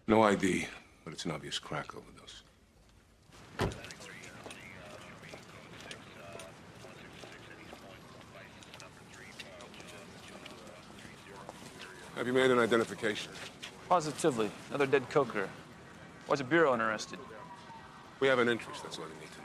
No ID, but it's an obvious crack overdose. Have you made an identification? Positively. Another dead coker. Why's a bureau interested? We have an interest, that's all you need to know.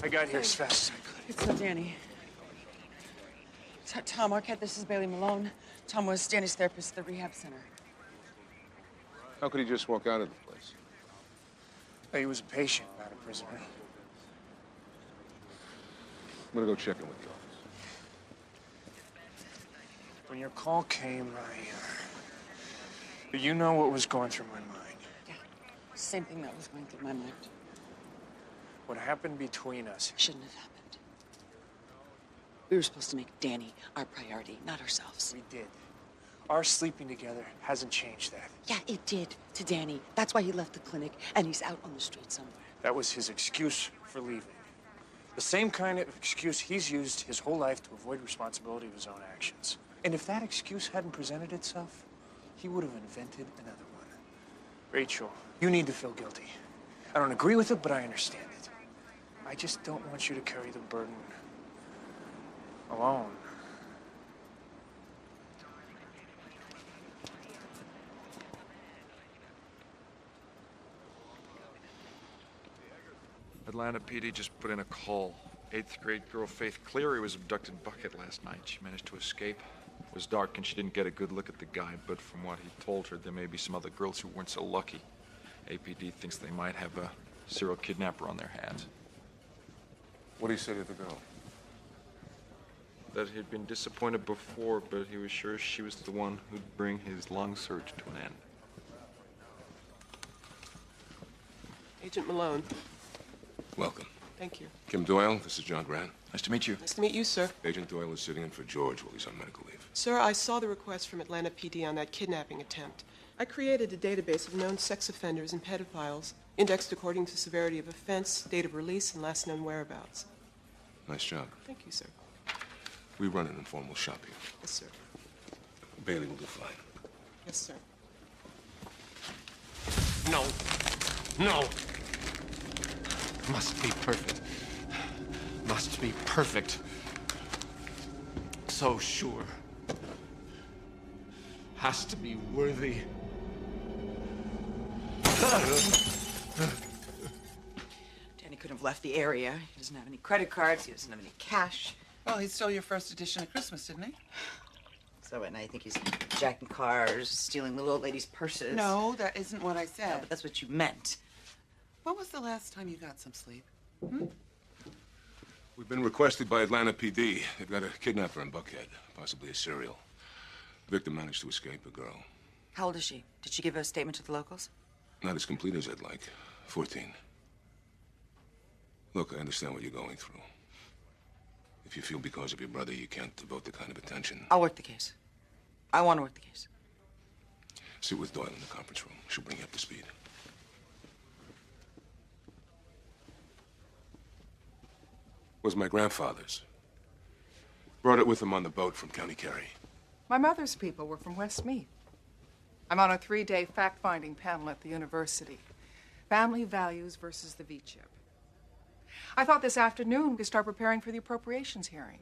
I got here as fast as I could. It's not Danny. Tom Arquette, this is Bailey Malone. Tom was Danny's therapist at the rehab center. How could he just walk out of the place? He was a patient, not a prisoner. I'm gonna go check in with the office. When your call came, you know what was going through my mind. Yeah, same thing that was going through my mind. What happened between us Shouldn't have happened. We were supposed to make Danny our priority, not ourselves. We did. Our sleeping together hasn't changed that. Yeah, it did to Danny. That's why he left the clinic and he's out on the street somewhere. That was his excuse for leaving. The same kind of excuse he's used his whole life to avoid responsibility of his own actions. And if that excuse hadn't presented itself, he would have invented another one. Rachel, you need to feel guilty. I don't agree with it, but I understand it. I just don't want you to carry the burden alone. Atlanta PD just put in a call. 8th grade girl Faith Cleary was abducted in Buckhead last night. She managed to escape. It was dark and she didn't get a good look at the guy, but from what he told her, there may be some other girls who weren't so lucky. APD thinks they might have a serial kidnapper on their hands. What did he say to the girl? That he'd been disappointed before, but he was sure she was the one who'd bring his long search to an end. Agent Malone. Welcome. Thank you. Kim Doyle, this is John Grant. Nice to meet you. Nice to meet you, sir. Agent Doyle is sitting in for George while he's on medical leave. Sir, I saw the request from Atlanta PD on that kidnapping attempt. I created a database of known sex offenders and pedophiles, indexed according to severity of offense, date of release, and last known whereabouts. Nice job. Thank you, sir. We run an informal shop here. Yes, sir. Bailey will do fine. Yes, sir. No. No. Must be perfect. Must be perfect. So sure. Has to be worthy. Danny couldn't have left the area. He doesn't have any credit cards. He doesn't have any cash. Well, he stole your first edition of Christmas, didn't he? So what, now you think he's jacking cars, stealing little old ladies' purses? No, that isn't what I said. No, but that's what you meant. When was the last time you got some sleep? We've been requested by Atlanta PD. They've got a kidnapper in Buckhead, possibly a serial. The victim managed to escape, a girl. How old is she? Did she give a statement to the locals? Not as complete as I'd like. 14. Look, I understand what you're going through. If you feel because of your brother you can't devote the kind of attention... I'll work the case. I want to work the case. Sit with Doyle in the conference room. She'll bring you up to speed. Was my grandfather's. Brought it with him on the boat from County Kerry. My mother's people were from Westmeath. I'm on a 3-day fact-finding panel at the university. Family values versus the V-chip. I thought this afternoon we could start preparing for the appropriations hearing.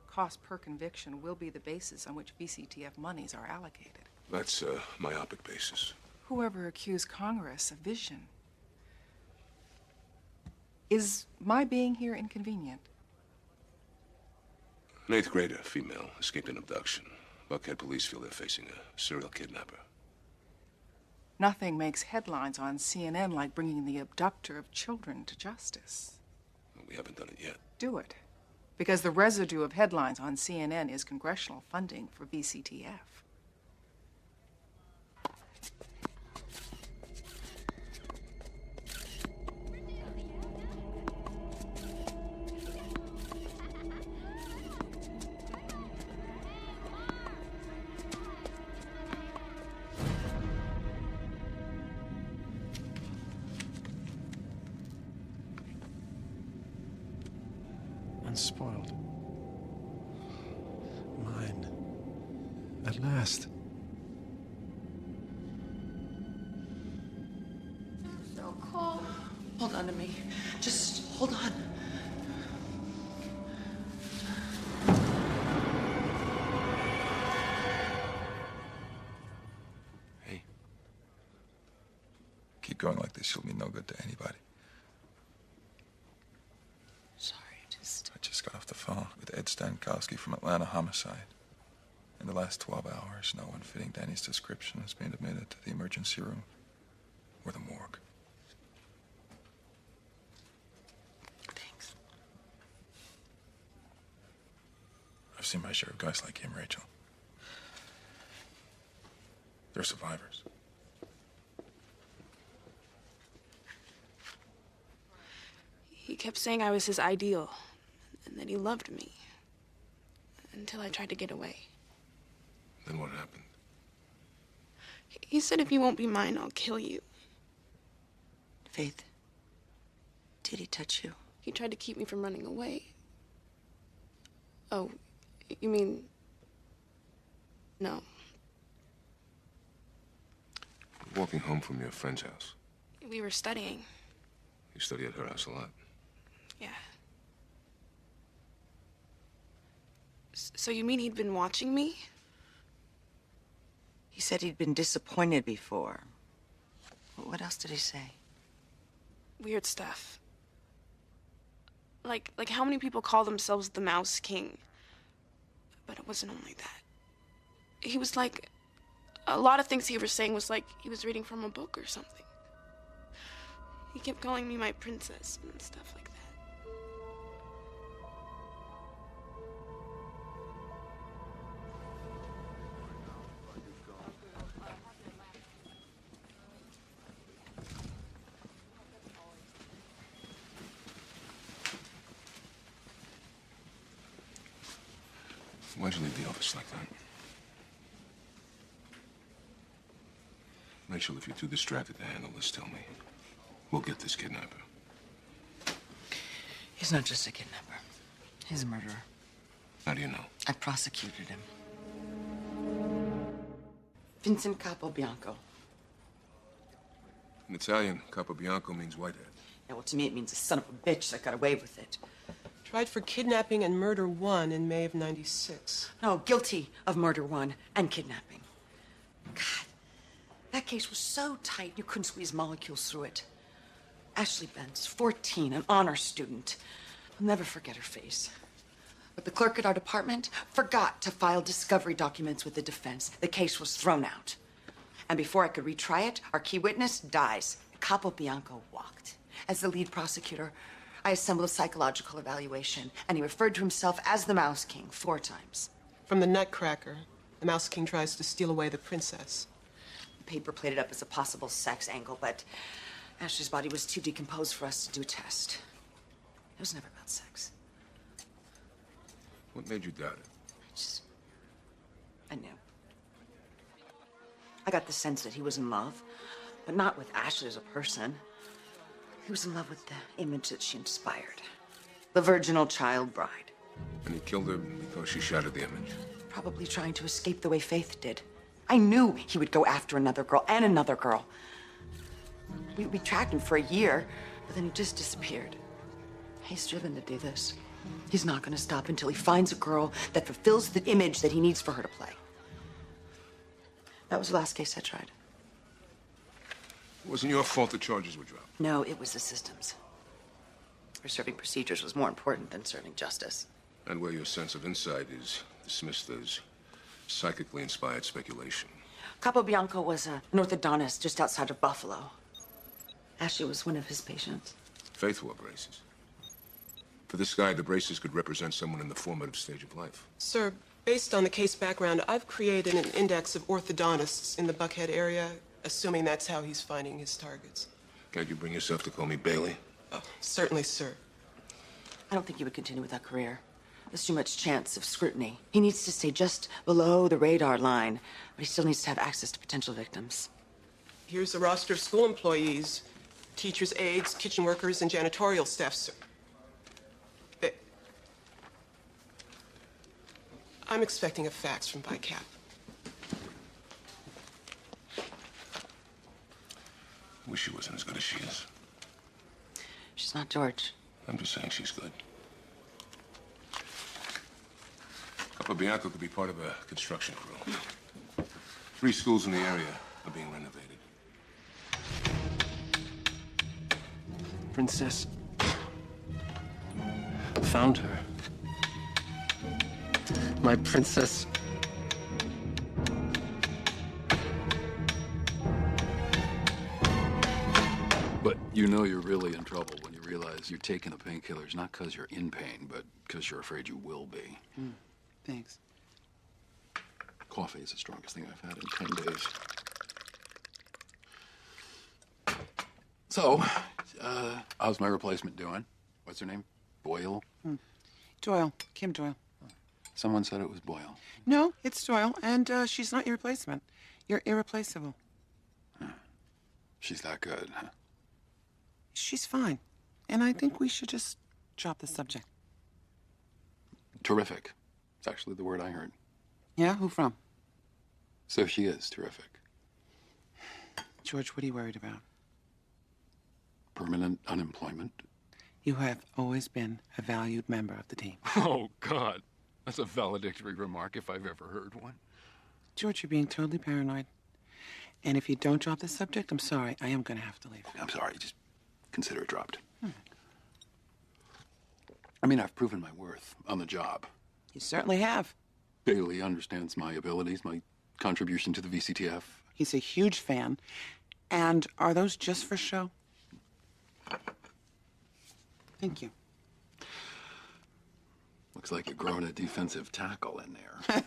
Cost per conviction will be the basis on which VCTF monies are allocated. That's a myopic basis. Whoever accused Congress of vision. Is my being here inconvenient? An 8th grader, female, escaped an abduction. Buckhead police feel they're facing a serial kidnapper. Nothing makes headlines on CNN like bringing the abductor of children to justice. We haven't done it yet. Do it. Because the residue of headlines on CNN is congressional funding for VCTF. Unspoiled. Mine. At last. So cold. Hold on to me. Just hold on. Hey. Keep going like this, you'll be no good to anybody. I just got off the phone with Ed Stankowski from Atlanta Homicide. In the last 12 hours, no one fitting Danny's description has been admitted to the emergency room or the morgue. Thanks. I've seen my share of guys like him, Rachel. They're survivors. He kept saying I was his ideal, and that he loved me. Until I tried to get away. Then what happened? He said if you won't be mine, I'll kill you. Faith, did he touch you? He tried to keep me from running away. Oh, you mean... No. Walking home from your friend's house. We were studying. You study at her house a lot. Yeah. So you mean he'd been watching me? He said he'd been disappointed before. What else did he say? Weird stuff. Like how many people call themselves the Mouse King? But it wasn't only that. He was like... A lot of things he was saying was like he was reading from a book or something. He kept calling me my princess and stuff like that. Why'd you leave the office like that? Rachel, if you're too distracted to handle this, tell me. We'll get this kidnapper. He's not just a kidnapper. He's a murderer. How do you know? I prosecuted him. Vincent Capobianco. In Italian, Capobianco means whitehead. Yeah, well, to me it means a son of a bitch that got away with it. Tried for kidnapping and murder 1 in May of '96. No, guilty of murder 1 and kidnapping. God, that case was so tight you couldn't squeeze molecules through it. Ashley Bentz, 14, an honor student. I'll never forget her face. But the clerk at our department forgot to file discovery documents with the defense. The case was thrown out. And before I could retry it, our key witness dies. Capobianco walked. As the lead prosecutor, I assembled a psychological evaluation, and he referred to himself as the Mouse King 4 times. From the Nutcracker, the Mouse King tries to steal away the princess. The paper played it up as a possible sex angle, but Ashley's body was too decomposed for us to do a test. It was never about sex. What made you doubt it? I knew. I got the sense that he was in love, but not with Ashley as a person. He was in love with the image that she inspired. The virginal child bride. And he killed her because she shattered the image. Probably trying to escape the way Faith did. I knew he would go after another girl and another girl. We tracked him for a year, but then he just disappeared. He's driven to do this. He's not going to stop until he finds a girl that fulfills the image that he needs for her to play. That was the last case I tried. It wasn't your fault the charges were dropped. No, it was the system's. Her serving procedures was more important than serving justice. And where your sense of insight is dismissed as psychically inspired speculation. Capobianco was an orthodontist just outside of Buffalo. Ashley was one of his patients. Faith wore braces. For this guy, the braces could represent someone in the formative stage of life. Sir, based on the case background, I've created an index of orthodontists in the Buckhead area, assuming that's how he's finding his targets. Can't you bring yourself to call me Bailey? Oh, certainly, sir. I don't think he would continue with that career. There's too much chance of scrutiny. He needs to stay just below the radar line, but he still needs to have access to potential victims. Here's a roster of school employees, teachers, aides, kitchen workers, and janitorial staff, sir. I'm expecting a fax from VICAP. Wish she wasn't as good as she is. She's not George. I'm just saying she's good. Capobianco could be part of a construction crew. 3 schools in the area are being renovated. Princess. Found her. My princess. But you know you're really in trouble when you realize you're taking the painkillers not because you're in pain, but because you're afraid you will be. Thanks. Coffee is the strongest thing I've had in 10 days. So, how's my replacement doing? What's her name? Boyle? Doyle. Kim Doyle. Someone said it was Boyle. No, it's Doyle, and she's not your replacement. You're irreplaceable. She's that good, huh? She's fine. And I think we should just drop the subject. Terrific. It's actually the word I heard. Yeah? Who from? So she is terrific. George, what are you worried about? Permanent unemployment. You have always been a valued member of the team. Oh, God. That's a valedictory remark if I've ever heard one. George, you're being totally paranoid. And if you don't drop the subject, I'm sorry. I am going to have to leave. I'm sorry. Just consider it dropped. I mean, I've proven my worth on the job. You certainly have. Bailey understands my abilities, my contribution to the VCTF. He's a huge fan. And are those just for show? Thank you. Looks like you're growing a defensive tackle in there.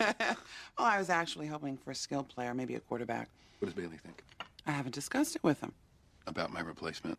Well, I was actually hoping for a skilled player, maybe a quarterback. What does Bailey think? I haven't discussed it with him. About my replacement?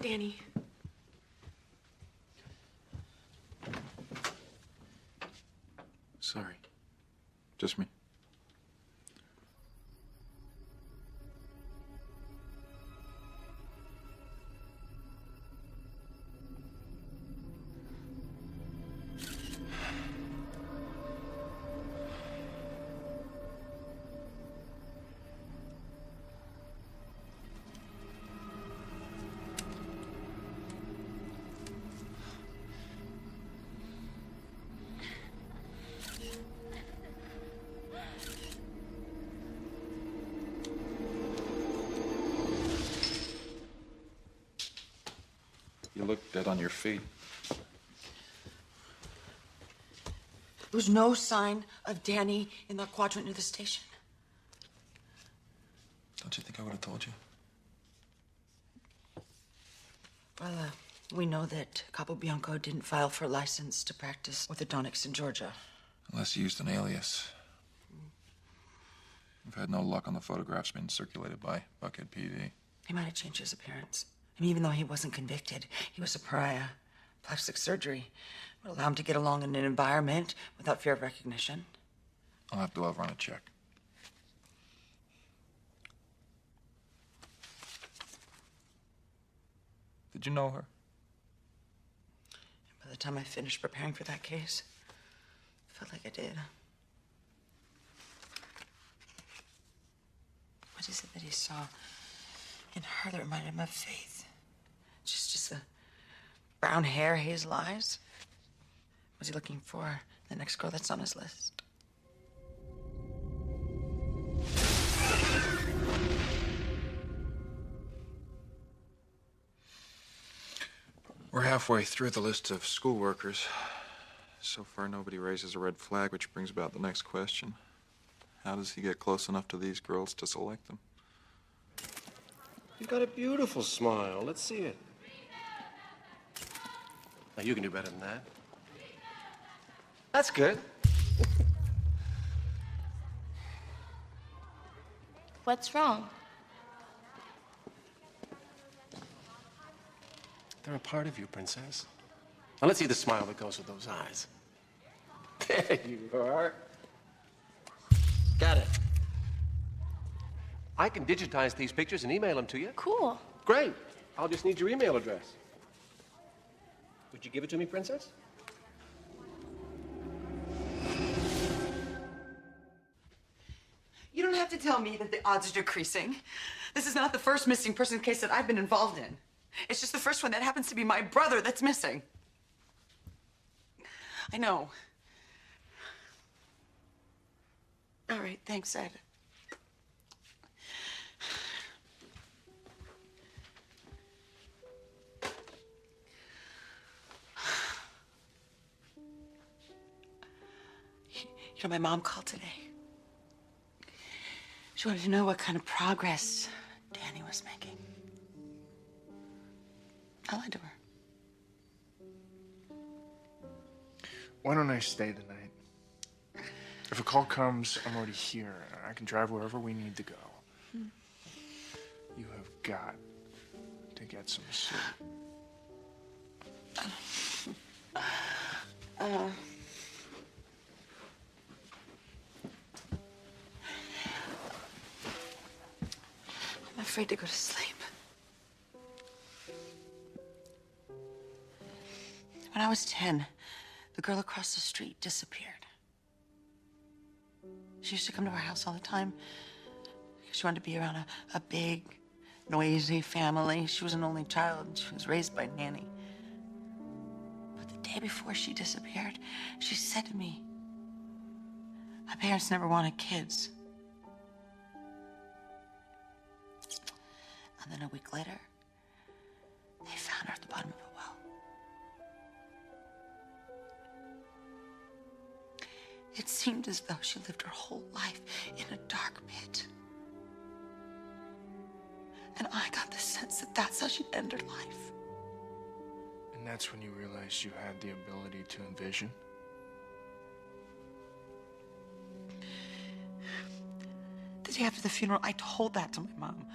Danny. Sorry. Just me. dead on your feet. There was no sign of Danny in the quadrant near the station. Don't you think I would have told you? Well, we know that Capobianco didn't file for a license to practice orthodontics in Georgia. Unless he used an alias. We've had no luck on the photographs being circulated by Buckhead PD. He might have changed his appearance. I mean, even though he wasn't convicted, he was a pariah. Plastic surgery would allow him to get along in an environment without fear of recognition. I'll have to run a check. Did you know her? By the time I finished preparing for that case, I felt like I did. What is it that he saw in her that reminded him of Faith? Just the brown hair, hazel eyes? Was he looking for the next girl that's on his list? We're halfway through the list of school workers. So far, nobody raises a red flag, which brings about the next question. How does he get close enough to these girls to select them? You've got a beautiful smile. Let's see it. Now, you can do better than that. That's good. What's wrong? They're a part of you, Princess. Now, let's see the smile that goes with those eyes. There you are. Got it. I can digitize these pictures and email them to you. Cool. Great. I'll just need your email address. Would you give it to me, Princess? You don't have to tell me that the odds are decreasing. This is not the first missing person case that I've been involved in. It's just the first one that happens to be my brother that's missing. I know. All right, thanks, Ed. You know, my mom called today. She wanted to know what kind of progress Danny was making. I lied to her. Why don't I stay tonight? If a call comes, I'm already here. I can drive wherever we need to go. You have got to get some sleep. I'm afraid to go to sleep. When I was 10, the girl across the street disappeared. She used to come to our house all the time. She wanted to be around a big, noisy family. She was an only child, and she was raised by Nanny. But the day before she disappeared, she said to me, "My parents never wanted kids." And then a week later, they found her at the bottom of a well. It seemed as though she lived her whole life in a dark pit. And I got the sense that that's how she'd end her life. And that's when you realized you had the ability to envision? The day after the funeral, I told that to my mom.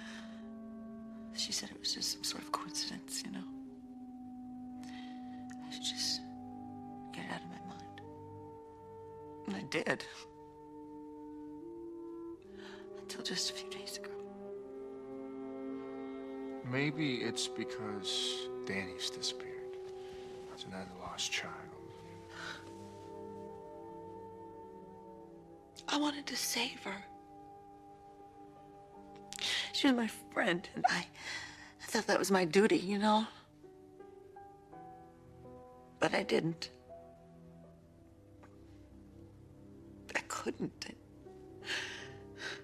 She said it was just some sort of coincidence, you know. I should just get it out of my mind. And I did. Until just a few days ago. Maybe it's because Danny's disappeared. It's another lost child. I wanted to save her. She was my friend, and I thought that was my duty, you know? But I didn't. I couldn't.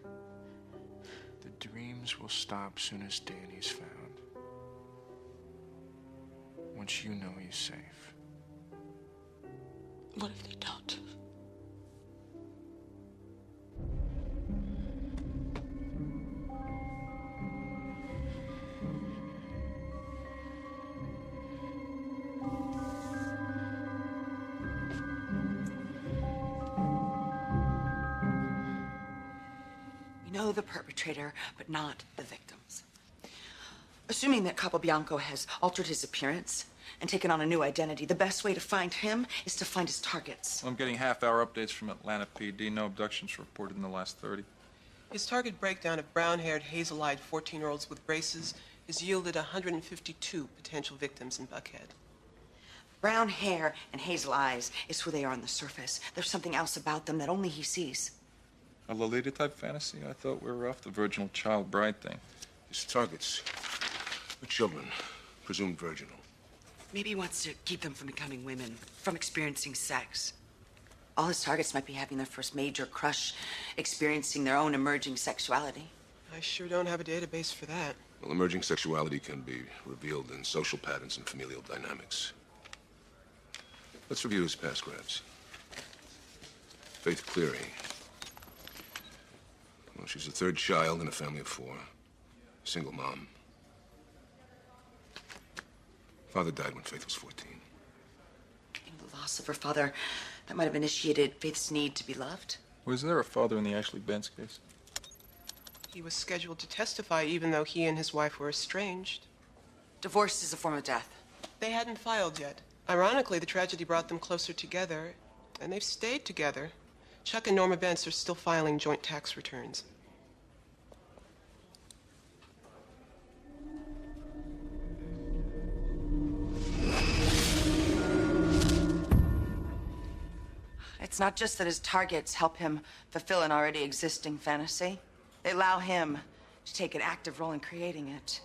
The dreams will stop soon as Danny's found. once you know he's safe. What if they don't? We know the perpetrator, but not the victims. Assuming that Capobianco has altered his appearance and taken on a new identity, the best way to find him is to find his targets. I'm getting half-hour updates from Atlanta PD. No abductions reported in the last 30. His target breakdown of brown-haired, hazel-eyed 14-year-olds with braces has yielded 152 potential victims in Buckhead. Brown hair and hazel eyes is who they are on the surface. There's something else about them that only he sees. A Lolita-type fantasy? I thought we were off the virginal child bride thing. His targets were children, presumed virginal. Maybe he wants to keep them from becoming women, from experiencing sex. All his targets might be having their first major crush, experiencing their own emerging sexuality. I sure don't have a database for that. Well, emerging sexuality can be revealed in social patterns and familial dynamics. Let's review his past grabs. Faith Cleary. Well, she's the third child in a family of 4. Single mom. Father died when Faith was 14. In the loss of her father, that might have initiated Faith's need to be loved. Was there a father in the Ashley Benz case? He was scheduled to testify even though he and his wife were estranged. Divorce is a form of death. They hadn't filed yet. Ironically, the tragedy brought them closer together, and they've stayed together. Chuck and Norma Bentz are still filing joint tax returns. It's not just that his targets help him fulfill an already existing fantasy. They allow him to take an active role in creating it.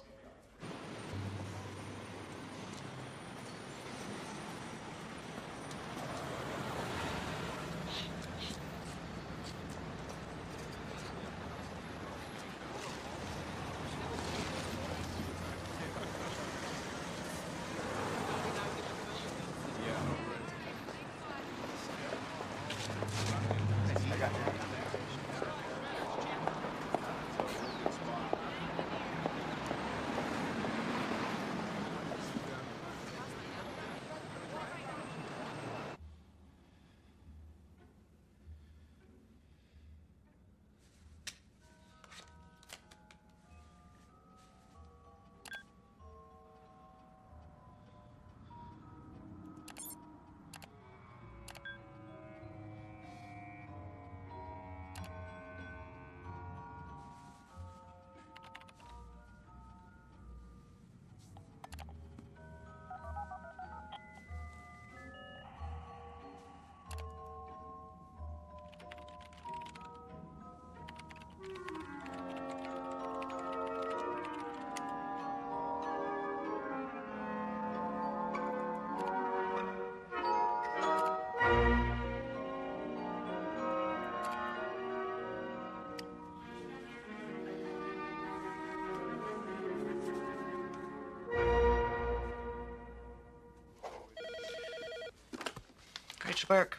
Great work.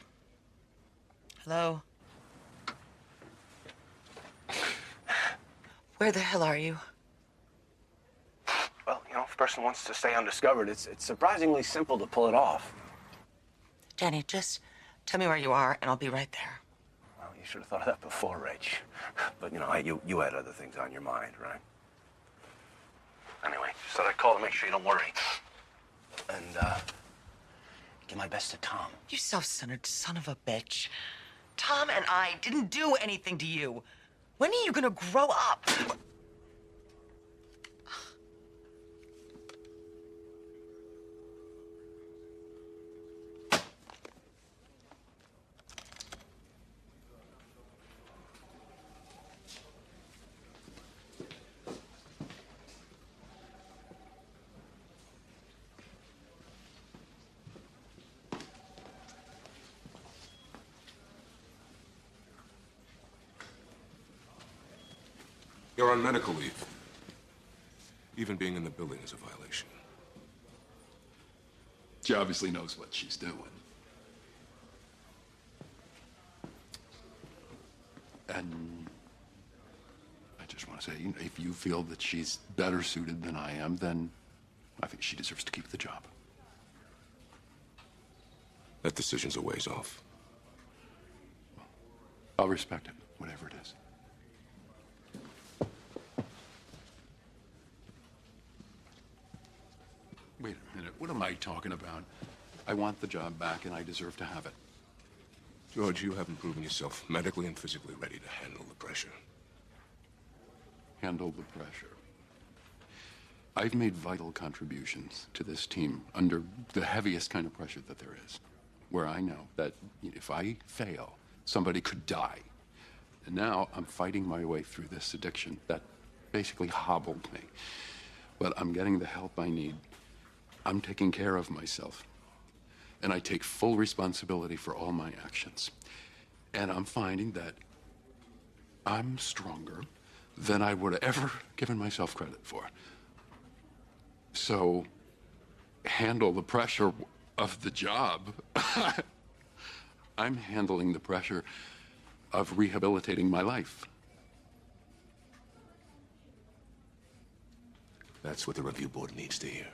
Hello? Where the hell are you? Well, you know, if a person wants to stay undiscovered, it's surprisingly simple to pull it off. Danny, just tell me where you are, and I'll be right there. Well, you should have thought of that before, Rach. But, you know, you had other things on your mind, right? Anyway, just thought I'd call to make sure you don't worry. And, give my best to Tom. You self-centered son of a bitch. Tom and I didn't do anything to you. When are you gonna grow up? You're on medical leave. Even being in the building is a violation. She obviously knows what she's doing. And I just want to say, if you feel that she's better suited than I am, then I think she deserves to keep the job. That decision's a ways off. I'll respect it, whatever it is. Wait a minute, what am I talking about? I want the job back and I deserve to have it. George, you haven't proven yourself medically and physically ready to handle the pressure. Handle the pressure. I've made vital contributions to this team under the heaviest kind of pressure that there is, where I know that if I fail, somebody could die. And now I'm fighting my way through this addiction that basically hobbled me. But I'm getting the help I need. I'm taking care of myself. And I take full responsibility for all my actions. And I'm finding that I'm stronger than I would have ever given myself credit for. So, handle the pressure of the job. I'm handling the pressure of rehabilitating my life. That's what the review board needs to hear.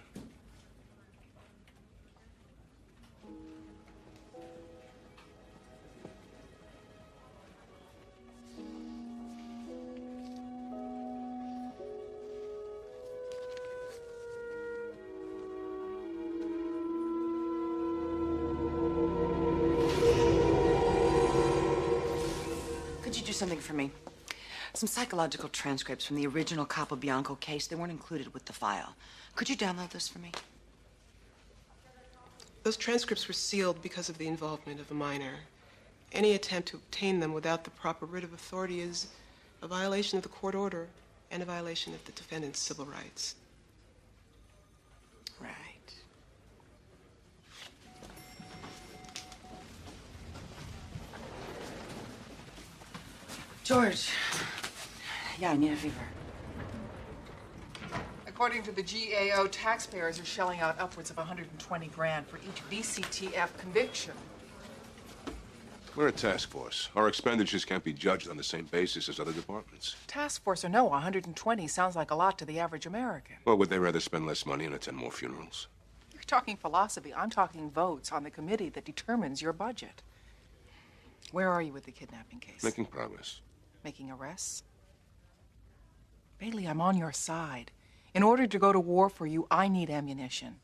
Could you do something for me? Some psychological transcripts from the original Capobianco case. They weren't included with the file. Could you download those for me? Those transcripts were sealed because of the involvement of a minor. Any attempt to obtain them without the proper writ of authority is a violation of the court order and a violation of the defendant's civil rights. Right. George. Yeah, I need a fever. According to the GAO, taxpayers are shelling out upwards of 120 grand for each VCTF conviction. We're a task force. Our expenditures can't be judged on the same basis as other departments. Task force or no, 120 sounds like a lot to the average American. Well, would they rather spend less money and attend more funerals? You're talking philosophy. I'm talking votes on the committee that determines your budget. Where are you with the kidnapping case? Making progress. Making arrests? Bailey, I'm on your side. In order to go to war for you, I need ammunition.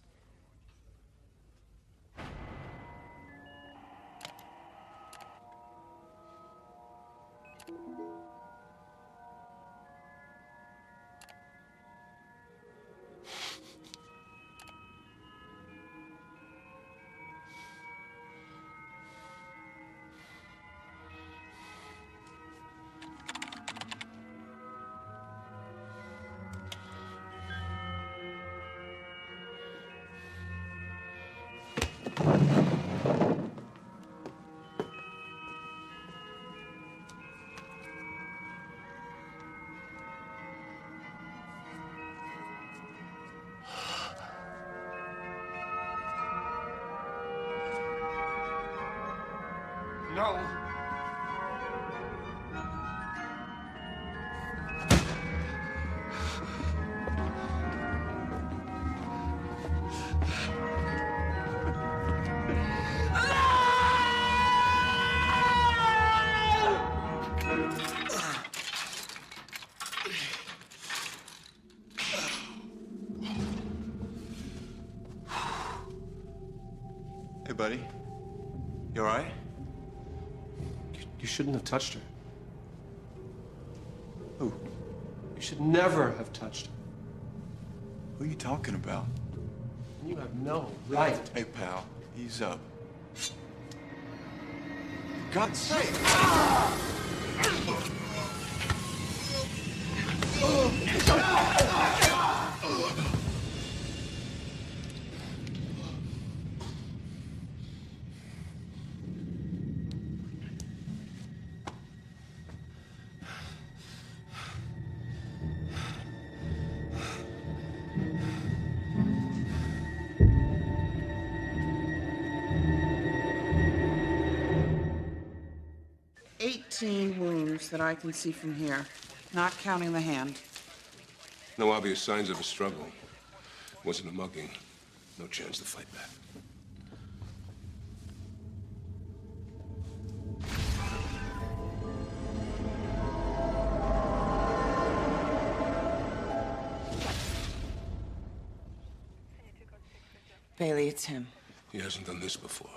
No. Hey, buddy. You all right? You shouldn't have touched her. Who? You should never have touched her. Who are you talking about? You have no right. Hey, pal, ease up. For God's sake! 14 wounds that I can see from here, not counting the hand. No obvious signs of a struggle. Wasn't a mugging. No chance to fight back. Bailey, it's him. He hasn't done this before.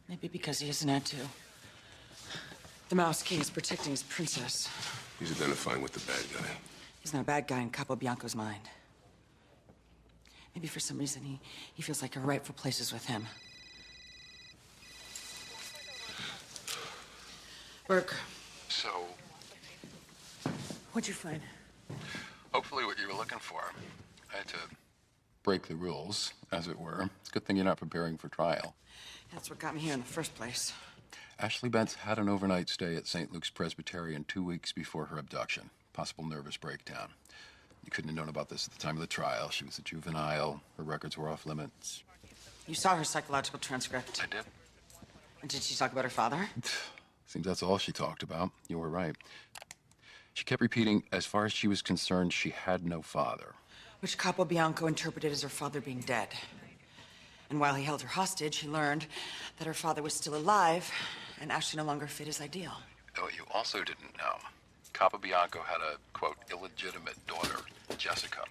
Maybe because he hasn't had to. The Mouse King is protecting his princess. He's identifying with the bad guy. He's not a bad guy in Capobianco's mind. Maybe for some reason he feels like her rightful place is with him. Burke. So, What'd you find? hopefully what you were looking for. I had to break the rules, as it were. It's a good thing you're not preparing for trial. That's what got me here in the first place. Ashley Bentz had an overnight stay at St. Luke's Presbyterian 2 weeks before her abduction. Possible nervous breakdown. You couldn't have known about this at the time of the trial. She was a juvenile. Her records were off limits. You saw her psychological transcript. I did. And did she talk about her father? Seems that's all she talked about. You were right. She kept repeating, as far as she was concerned, she had no father. Which Capobianco interpreted as her father being dead. And while he held her hostage, he learned that her father was still alive, and Ashley no longer fit his ideal. What you also didn't know, Capobianco had a, quote, illegitimate daughter, Jessica.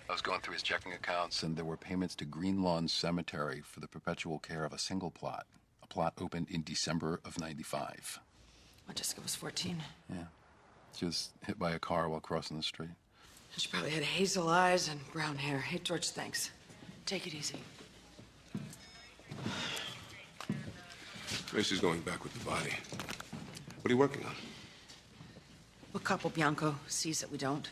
I was going through his checking accounts, and there were payments to Green Lawn Cemetery for the perpetual care of a single plot. A plot opened in December of '95. Well, Jessica was 14. Yeah. She was hit by a car while crossing the street. She probably had hazel eyes and brown hair. Hey, George, thanks. Take it easy. Gracie's going back with the body. What are you working on? Well, Capobianco sees that we don't.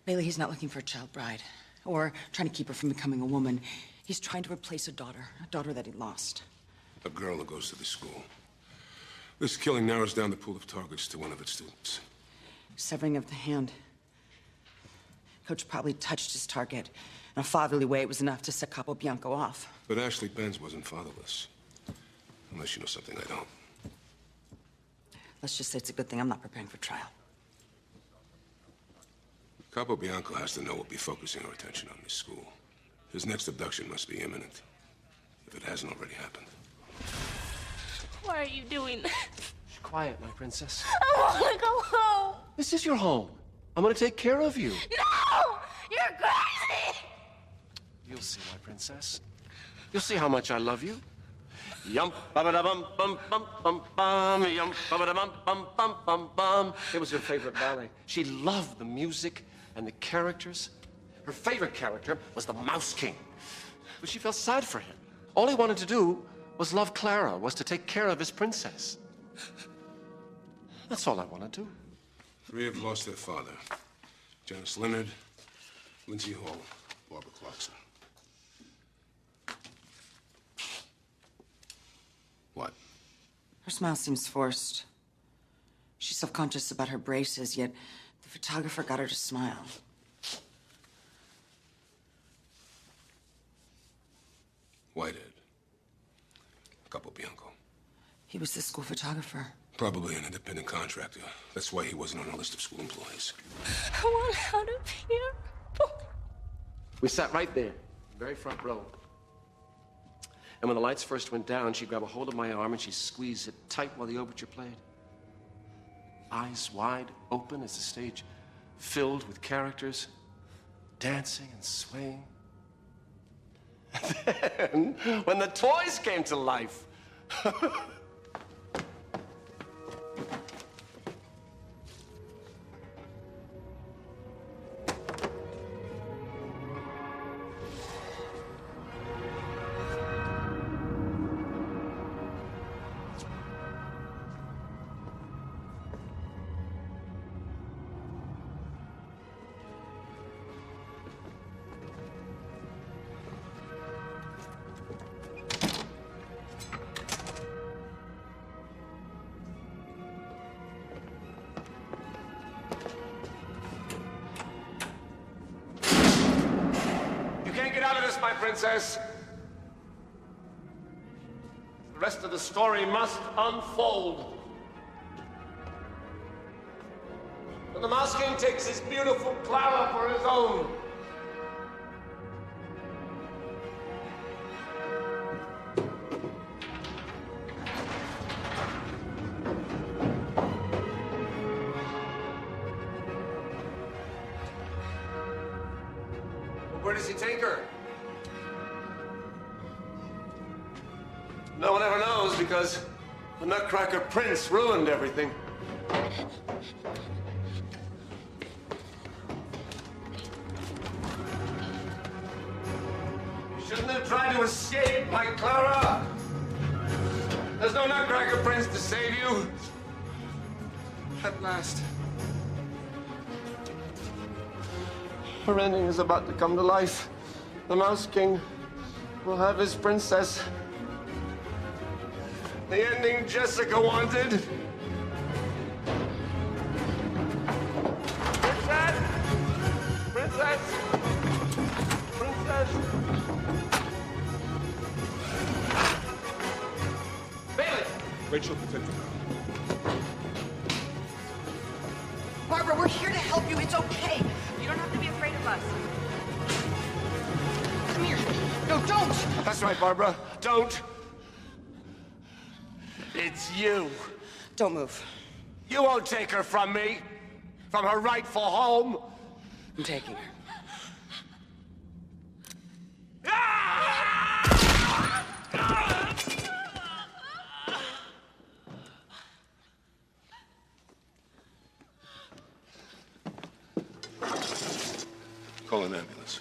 Bailey, he's not looking for a child bride or trying to keep her from becoming a woman. He's trying to replace a daughter that he lost. A girl who goes to the school. This killing narrows down the pool of targets to one of its students. Severing of the hand. Coach probably touched his target. In a fatherly way, it was enough to set Capobianco off. But Ashley Benz wasn't fatherless. Unless you know something I don't. Let's just say it's a good thing I'm not preparing for trial. Capobianco has to know we'll be focusing our attention on this school. His next abduction must be imminent, if it hasn't already happened. Why are you doing this? Shh, quiet, my princess. I want to go home. This is your home. I'm gonna take care of you. No! You're crazy! You'll see, my princess. You'll see how much I love you. Yum ba ba da bum bum bum bum bum yum ba ba da bum bum bum bum bum. It was her favorite ballet. She loved the music and the characters. Her favorite character was the Mouse King. But she felt sad for him. All he wanted to do was love Clara, was to take care of his princess. That's all I want to do. 3 have lost their father. Janice Leonard, Lindsay Hall, Barbara Clarkson. What? Her smile seems forced. She's self-conscious about her braces, yet the photographer got her to smile. Whitehead. Capobianco. He was the school photographer. Probably an independent contractor. That's why he wasn't on a list of school employees. I want out of here. We sat right there, very front row. And when the lights first went down, she'd grab a hold of my arm and she'd squeeze it tight while the overture played. Eyes wide open as the stage filled with characters, dancing and swaying. And then, when the toys came to life, my princess. The rest of the story must unfold. when the Mouse King takes his beautiful Clara for his own. Where does he take her? No one ever knows because the Nutcracker Prince ruined everything. You shouldn't have tried to escape, my Clara. There's no Nutcracker Prince to save you. At last. Her ending is about to come to life. The Mouse King will have his princess. The ending Jessica wanted. Princess! Princess! Princess! Bailey! Rachel, protect her. Barbara, we're here to help you. It's okay. You don't have to be afraid of us. Come here. No, don't. That's right, Barbara. Don't. It's you. Don't move. You won't take her from me. From her rightful home. I'm taking her. Call an ambulance.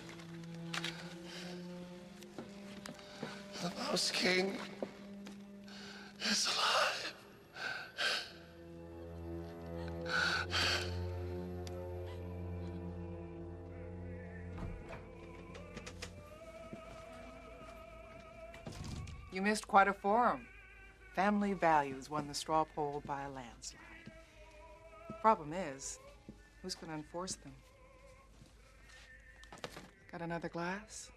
The Mouse King is alive. You missed quite a forum. Family values won the straw poll by a landslide. Problem is, who's going to enforce them? Got another glass?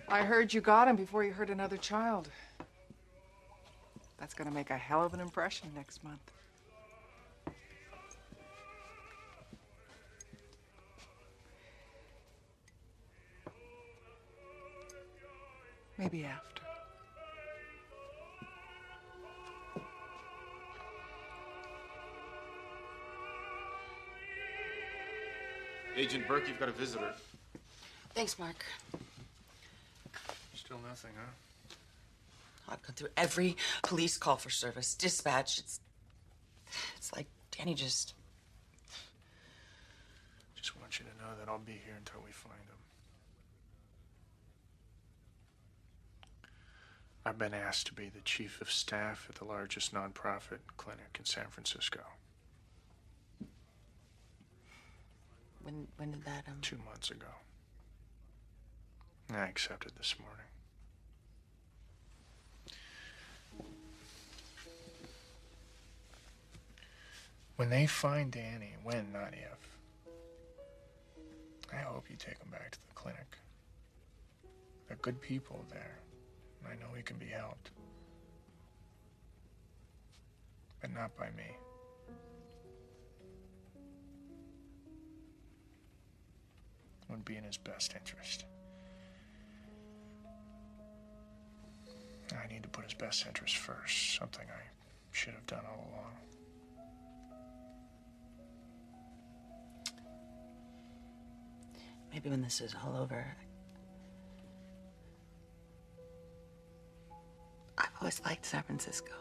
I heard you got him before you hurt another child. That's going to make a hell of an impression next month. Maybe after. Agent Burke, you've got a visitor. Thanks, Mark. Still nothing, huh? I've gone through every police call for service, dispatch. It's like Danny just Want you to know that I'll be here until we find him. I've been asked to be the chief of staff at the largest nonprofit clinic in San Francisco. When did that 2 months ago. I accepted this morning. When they find Danny, when, not if, I hope you take him back to the clinic. There are good people there, and I know he can be helped. But not by me. It would be in his best interest. I need to put his best interest first, something I should have done all along. Maybe when this is all over. I've always liked San Francisco.